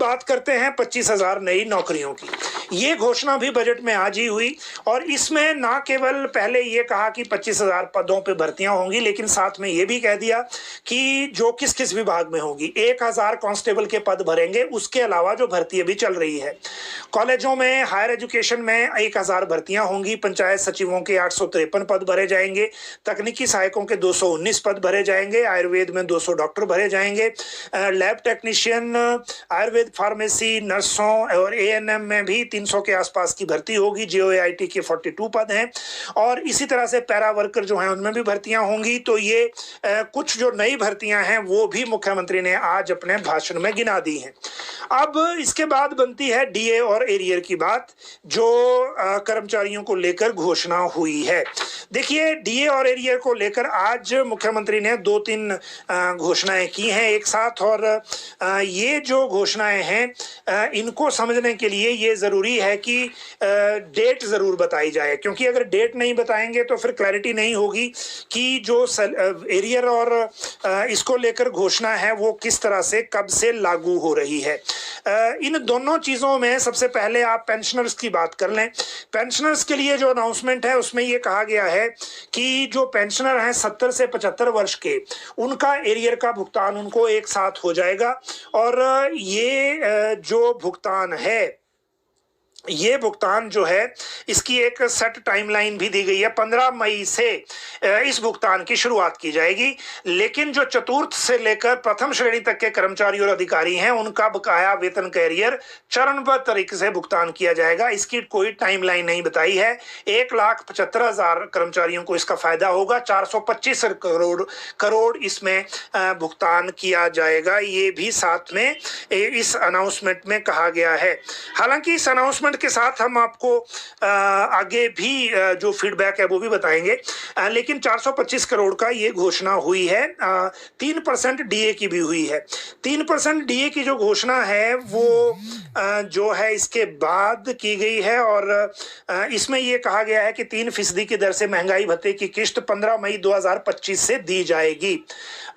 बात करते हैं 25,000 नई नौकरियों की। ये घोषणा भी बजट में आज ही हुई और इसमें ना केवल पहले ये कहा कि 25,000 पदों पे भर्तियां होंगी, लेकिन साथ में ये भी कह दिया कि जो किस किस विभाग में होगी। 1,000 कांस्टेबल के पद भरेंगे, उसके अलावा जो भर्ती अभी चल रही है कॉलेजों में, हायर एजुकेशन में 1,000 भर्तियां होंगी। पंचायत सचिवों के 853 पद भरे जाएंगे, तकनीकी सहायकों के 219 पद भरे जाएंगे, आयुर्वेद में 200 डॉक्टर भरे जाएंगे, लैब टेक्नीशियन, आयुर्वेद फार्मेसी, नर्सों और एएनएम में भी 300 के आसपास की भर्ती होगी। जेओआईटी के 42 पद हैं और इसी तरह से पैरा वर्कर जो हैं उनमें भी भर्तियां होंगी। तो ये कुछ जो नई भर्तियां हैं वो भी मुख्यमंत्री ने आज अपने भाषण में गिना दी हैं। अब इसके बाद बनती है डीए और एरियर की बात, जो कर्मचारियों को लेकर घोषणा हुई है। देखिए, डीए और एरियर को लेकर आज मुख्यमंत्री ने 2-3 घोषणाएं की हैं एक साथ, और ये जो घोषणाएं हैं इनको समझने के लिए ये जरूरी है कि डेट जरूर बताई जाए, क्योंकि अगर डेट नहीं बताएंगे तो फिर क्लैरिटी नहीं होगी कि जो एरियर और इसको लेकर घोषणा है वो किस तरह से कब से लागू हो रही है। इन दोनों चीजों में सबसे पहले आप पेंशनर्स की बात कर लें। पेंशनर्स के लिए जो अनाउंसमेंट है उसमें ये कहा गया है कि जो पेंशनर हैं 70 से 75 वर्ष के, उनका एरियर का भुगतान उनको एक साथ हो जाएगा। और ये जो भुगतान है, ये भुगतान जो है इसकी एक सेट टाइमलाइन भी दी गई है। 15 मई से इस भुगतान की शुरुआत की जाएगी, लेकिन जो चतुर्थ से लेकर प्रथम श्रेणी तक के कर्मचारी और अधिकारी हैं उनका बकाया वेतन का एरियर चरणबद्ध तरीके से भुगतान किया जाएगा। इसकी कोई टाइमलाइन नहीं बताई है। 1,75,000 कर्मचारियों को इसका फायदा होगा। 425 करोड़ इसमें भुगतान किया जाएगा, ये भी साथ में इस अनाउंसमेंट में कहा गया है। हालांकि इस अनाउंसमेंट के साथ हम आपको आगे भी जो फीडबैक है वो भी बताएंगे, लेकिन 425 करोड़ का ये घोषणा हुई है। 3% डीए की भी हुई है। 3% डीए की जो घोषणा है वो जो है इसके बाद की गई है, और इसमें ये कहा गया है कि 3% की दर से महंगाई भत्ते की किश्त 15 मई 2025 से दी जाएगी।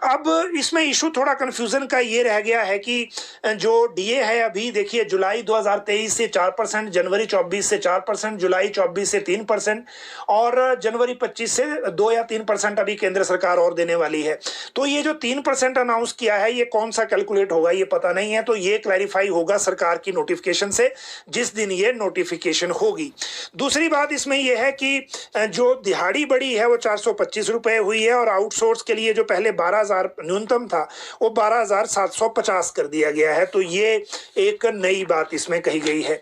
अब इसमें इशू थोड़ा कंफ्यूजन का ये रह गया है कि जो डीए है, अभी देखिए जुलाई 2023 से 4%, जनवरी 24 से 4%, जुलाई 24 से 3% और जनवरी 25 से 2 या 3% अभी केंद्र सरकार और देने वाली है। तो ये जो 3% अनाउंस किया है ये कौन सा कैलकुलेट होगा ये पता नहीं है। तो ये क्लैरिफाई होगा सरकार की नोटिफिकेशन से, जिस दिन ये नोटिफिकेशन होगी। दूसरी बात इसमें यह है कि जो दिहाड़ी बढ़ी है वो 425 रुपए हुई है, और आउटसोर्स के लिए जो पहले 12,000 न्यूनतम था वो 12,750 कर दिया गया है। तो ये एक नई बात इसमें कही गई है।